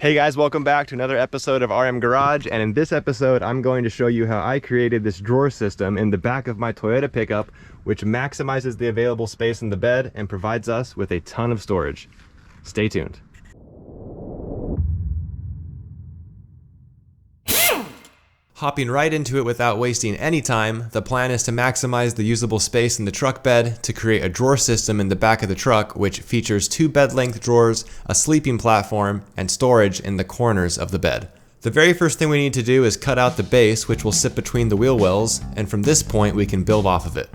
Hey guys, welcome back to another episode of RM Garage, and in this episode I'm going to show you how I created this drawer system in the back of my Toyota pickup, which maximizes the available space in the bed and provides us with a ton of storage. Stay tuned. Hopping right into it without wasting any time, the plan is to maximize the usable space in the truck bed to create a drawer system in the back of the truck, which features 2 bed-length drawers, a sleeping platform, and storage in the corners of the bed. The very first thing we need to do is cut out the base, which will sit between the wheel wells, and from this point we can build off of it.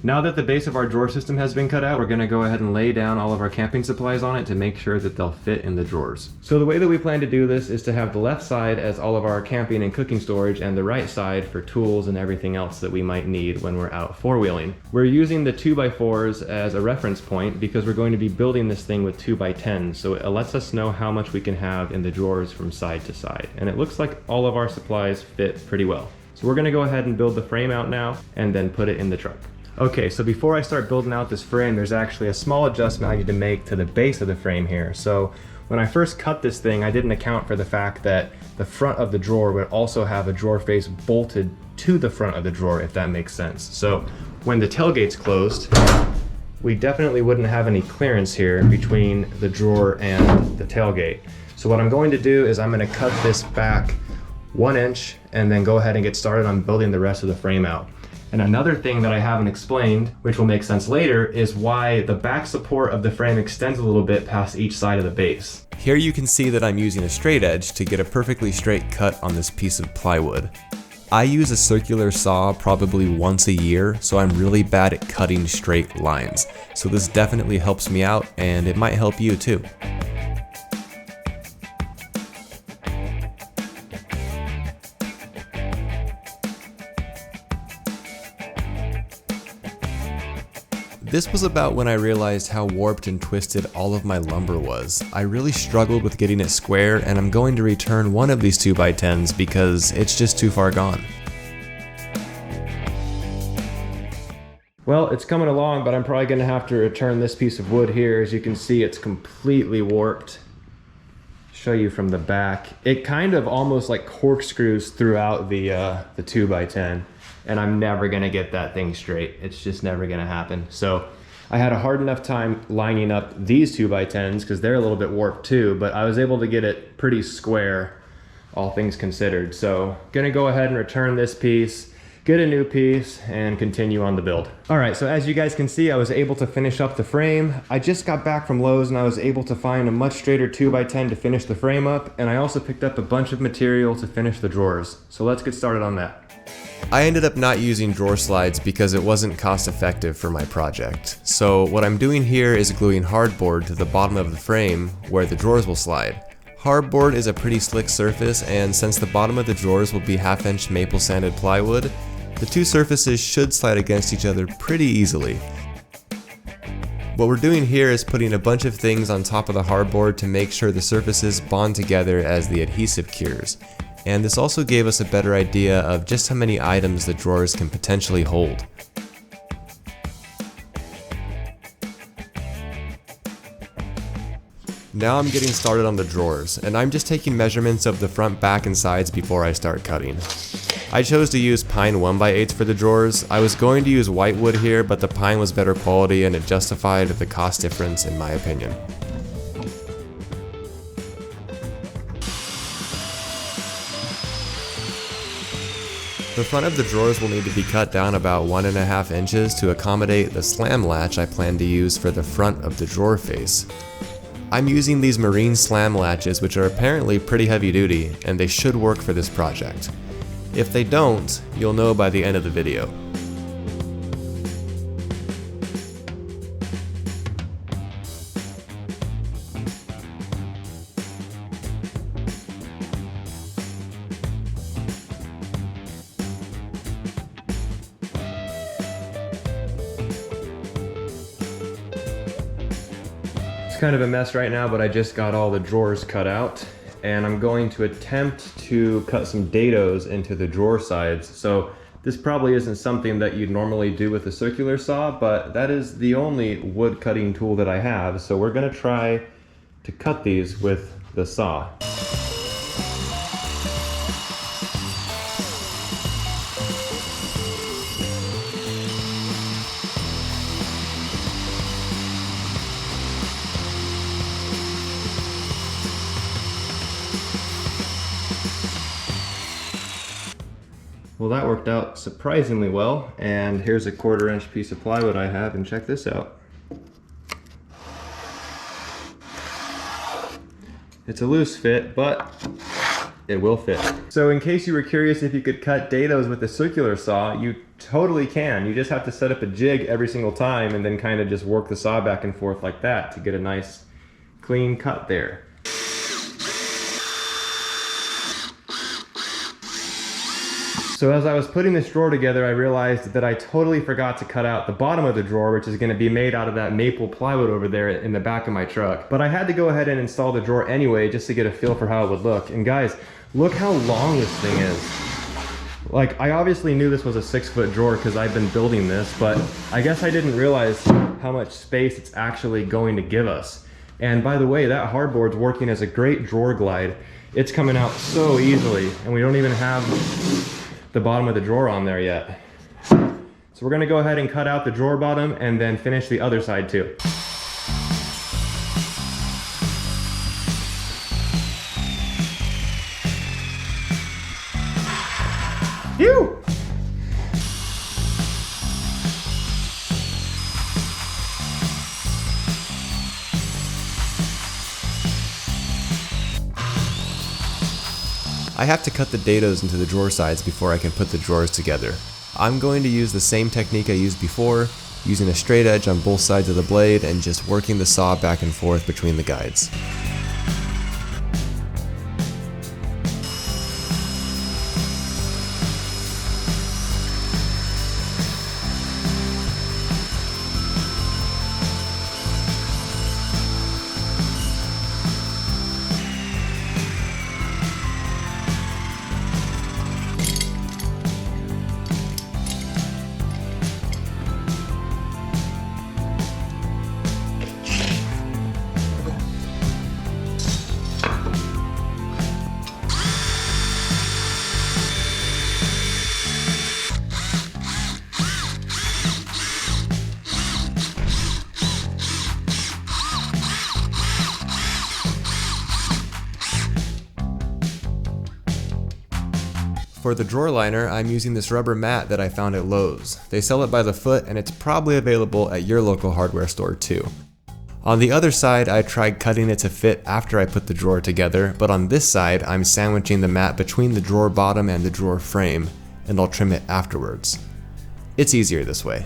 Now that the base of our drawer system has been cut out, we're going to go ahead and lay down all of our camping supplies on it to make sure that they'll fit in the drawers. So the way that we plan to do this is to have the left side as all of our camping and cooking storage and the right side for tools and everything else that we might need when we're out four-wheeling. We're using the 2x4s as a reference point because we're going to be building this thing with 2x10s, so it lets us know how much we can have in the drawers from side to side. And it looks like all of our supplies fit pretty well. So we're going to go ahead and build the frame out now and then put it in the truck. Okay, so before I start building out this frame, there's actually a small adjustment I need to make to the base of the frame here. So when I first cut this thing, I didn't account for the fact that the front of the drawer would also have a drawer face bolted to the front of the drawer, if that makes sense. So when the tailgate's closed, we definitely wouldn't have any clearance here between the drawer and the tailgate. So what I'm going to do is I'm going to cut this back 1 inch and then go ahead and get started on building the rest of the frame out. And another thing that I haven't explained, which will make sense later, is why the back support of the frame extends a little bit past each side of the base. Here you can see that I'm using a straight edge to get a perfectly straight cut on this piece of plywood. I use a circular saw probably once a year, so I'm really bad at cutting straight lines. So this definitely helps me out, and it might help you too. This was about when I realized how warped and twisted all of my lumber was. I really struggled with getting it square, and I'm going to return one of these 2x10s because it's just too far gone. Well, it's coming along, but I'm probably going to have to return this piece of wood here. As you can see, it's completely warped. Show you from the back. It kind of almost like corkscrews throughout the 2x10. And I'm never gonna get that thing straight. It's just never gonna happen. So I had a hard enough time lining up these 2x10s because they're a little bit warped too, but I was able to get it pretty square, all things considered. So gonna go ahead and return this piece, get a new piece, and continue on the build. All right, so as you guys can see, I was able to finish up the frame. I just got back from Lowe's and I was able to find a much straighter 2x10 to finish the frame up, and I also picked up a bunch of material to finish the drawers. So let's get started on that. I ended up not using drawer slides because it wasn't cost effective for my project. So what I'm doing here is gluing hardboard to the bottom of the frame where the drawers will slide. Hardboard is a pretty slick surface, and since the bottom of the drawers will be 1/2 inch maple sanded plywood, the two surfaces should slide against each other pretty easily. What we're doing here is putting a bunch of things on top of the hardboard to make sure the surfaces bond together as the adhesive cures. And this also gave us a better idea of just how many items the drawers can potentially hold. Now I'm getting started on the drawers, and I'm just taking measurements of the front, back, and sides before I start cutting. I chose to use pine 1x8s for the drawers. I was going to use whitewood here, but the pine was better quality and it justified the cost difference in my opinion. The front of the drawers will need to be cut down about 1.5 inches to accommodate the slam latch I plan to use for the front of the drawer face. I'm using these marine slam latches, which are apparently pretty heavy duty, and they should work for this project. If they don't, you'll know by the end of the video. Kind of a mess right now, but I just got all the drawers cut out, and I'm going to attempt to cut some dados into the drawer sides. So This probably isn't something that you'd normally do with a circular saw, but that is the only wood cutting tool that I have. So we're gonna try to cut these with the saw. Well, that worked out surprisingly well, and here's a 1/4 inch piece of plywood I have, and check this out. It's a loose fit, but it will fit. So in case you were curious if you could cut dados with a circular saw, you totally can. You just have to set up a jig every single time and then kind of just work the saw back and forth like that to get a nice clean cut there. So as I was putting this drawer together, I realized that I totally forgot to cut out the bottom of the drawer, which is going to be made out of that maple plywood over there in the back of my truck. But I had to go ahead and install the drawer anyway, just to get a feel for how it would look. And guys, look how long this thing is. Like, I obviously knew this was a 6-foot drawer because I've been building this, but I guess I didn't realize how much space it's actually going to give us. And by the way, that hardboard's working as a great drawer glide. It's coming out so easily, and we don't even have the bottom of the drawer on there yet. So we're gonna go ahead and cut out the drawer bottom and then finish the other side too. Phew! I have to cut the dados into the drawer sides before I can put the drawers together. I'm going to use the same technique I used before, using a straight edge on both sides of the blade and just working the saw back and forth between the guides. For the drawer liner, I'm using this rubber mat that I found at Lowe's. They sell it by the foot, and it's probably available at your local hardware store too. On the other side, I tried cutting it to fit after I put the drawer together, but on this side, I'm sandwiching the mat between the drawer bottom and the drawer frame, and I'll trim it afterwards. It's easier this way.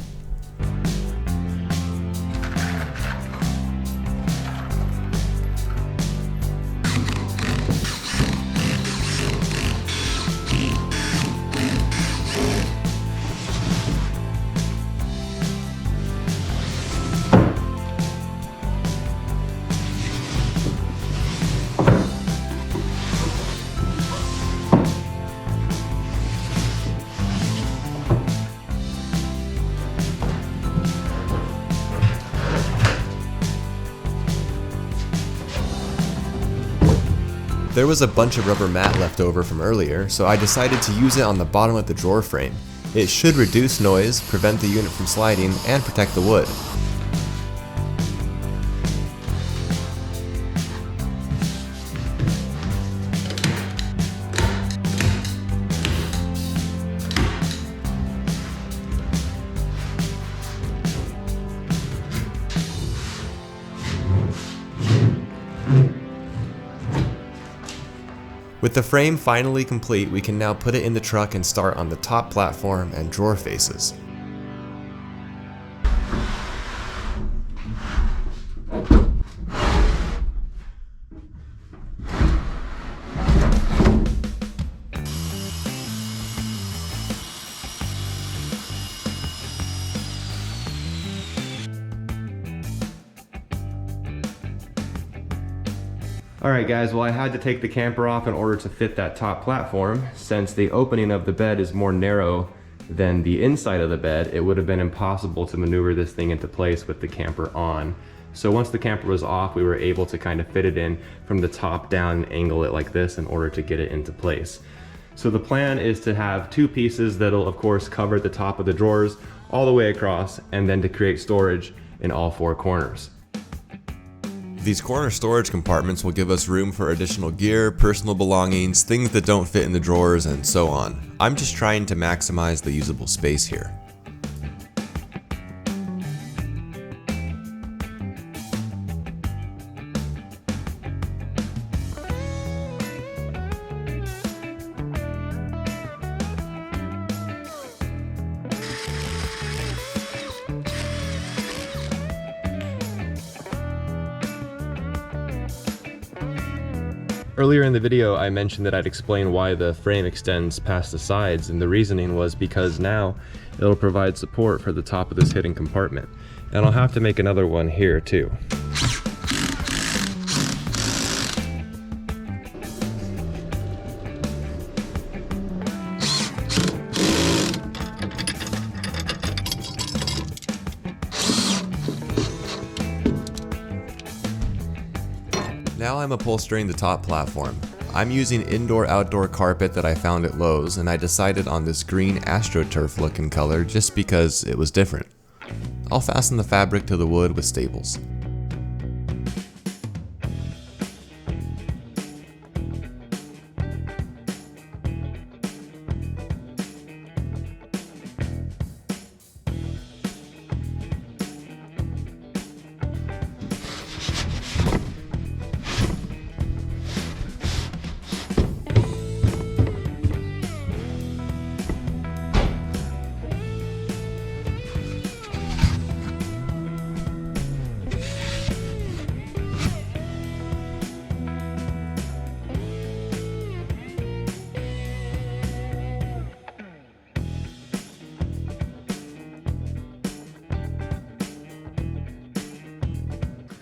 There was a bunch of rubber mat left over from earlier, so I decided to use it on the bottom of the drawer frame. It should reduce noise, prevent the unit from sliding, and protect the wood. With the frame finally complete, we can now put it in the truck and start on the top platform and drawer faces. Alright guys, well I had to take the camper off in order to fit that top platform, since the opening of the bed is more narrow than the inside of the bed, it would have been impossible to maneuver this thing into place with the camper on. So once the camper was off, we were able to kind of fit it in from the top down and angle it like this in order to get it into place. So the plan is to have two pieces that'll of course cover the top of the drawers all the way across, and then to create storage in all four corners. These corner storage compartments will give us room for additional gear, personal belongings, things that don't fit in the drawers, and so on. I'm just trying to maximize the usable space here. Earlier in the video, I mentioned that I'd explain why the frame extends past the sides, and the reasoning was because now it'll provide support for the top of this hidden compartment. And I'll have to make another one here too. Now I'm upholstering the top platform. I'm using indoor-outdoor carpet that I found at Lowe's, and I decided on this green AstroTurf looking color just because it was different. I'll fasten the fabric to the wood with staples.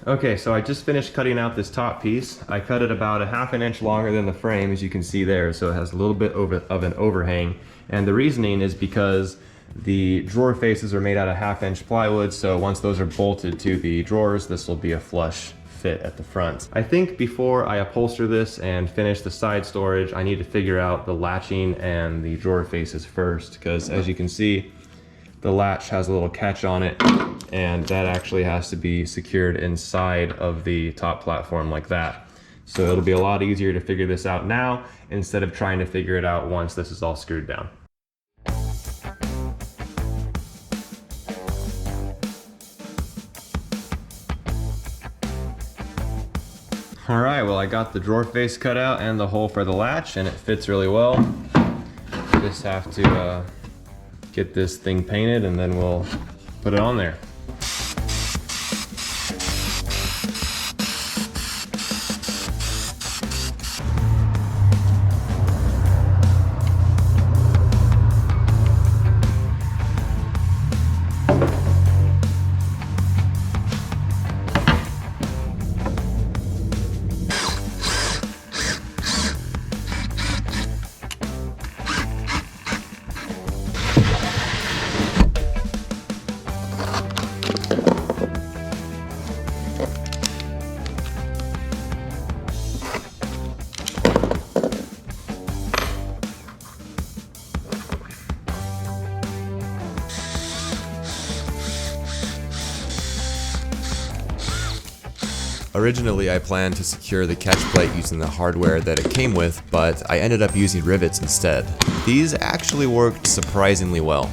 Okay, so I just finished cutting out this top piece. I cut it about a ½ inch longer than the frame, as you can see there, so it has a little bit of an overhang. And the reasoning is because the drawer faces are made out of ½ inch plywood, so once those are bolted to the drawers, this will be a flush fit at the front. I think before I upholster this and finish the side storage, I need to figure out the latching and the drawer faces first, because as you can see, the latch has a little catch on it, and that actually has to be secured inside of the top platform like that. So it'll be a lot easier to figure this out now instead of trying to figure it out once this is all screwed down. All right, well, I got the drawer face cut out and the hole for the latch, and it fits really well. Just have to get this thing painted, and then we'll put it on there. Originally, I planned to secure the catch plate using the hardware that it came with, but I ended up using rivets instead. These actually worked surprisingly well.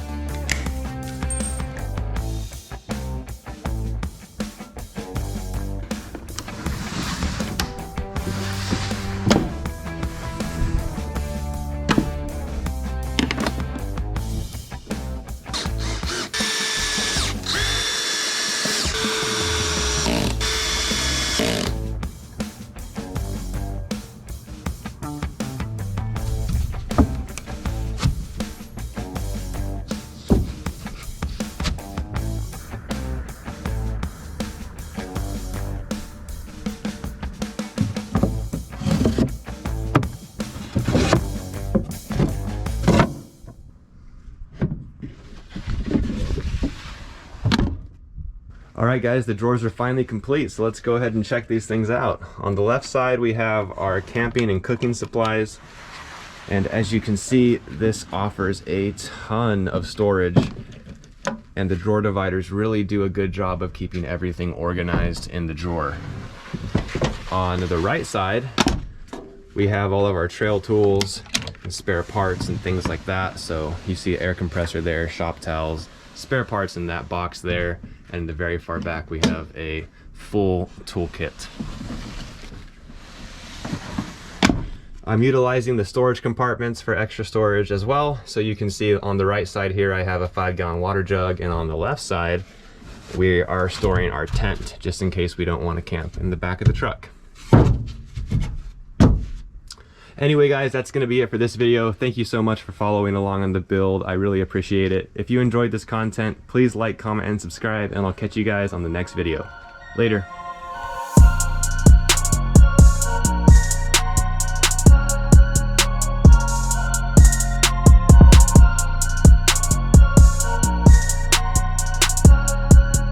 Alright guys, the drawers are finally complete, so let's go ahead and check these things out. On the left side we have our camping and cooking supplies, and as you can see, this offers a ton of storage, and the drawer dividers really do a good job of keeping everything organized in the drawer. On the right side we have all of our trail tools and spare parts and things like that. So you see air compressor there, shop towels, spare parts in that box there, and in the very far back we have a full toolkit. I'm utilizing the storage compartments for extra storage as well. So you can see on the right side here I have a 5-gallon water jug, and on the left side we are storing our tent just in case we don't want to camp in the back of the truck. Anyway guys, that's going to be it for this video. Thank you so much for following along on the build. I really appreciate it. If you enjoyed this content, please like, comment, and subscribe, and I'll catch you guys on the next video. Later.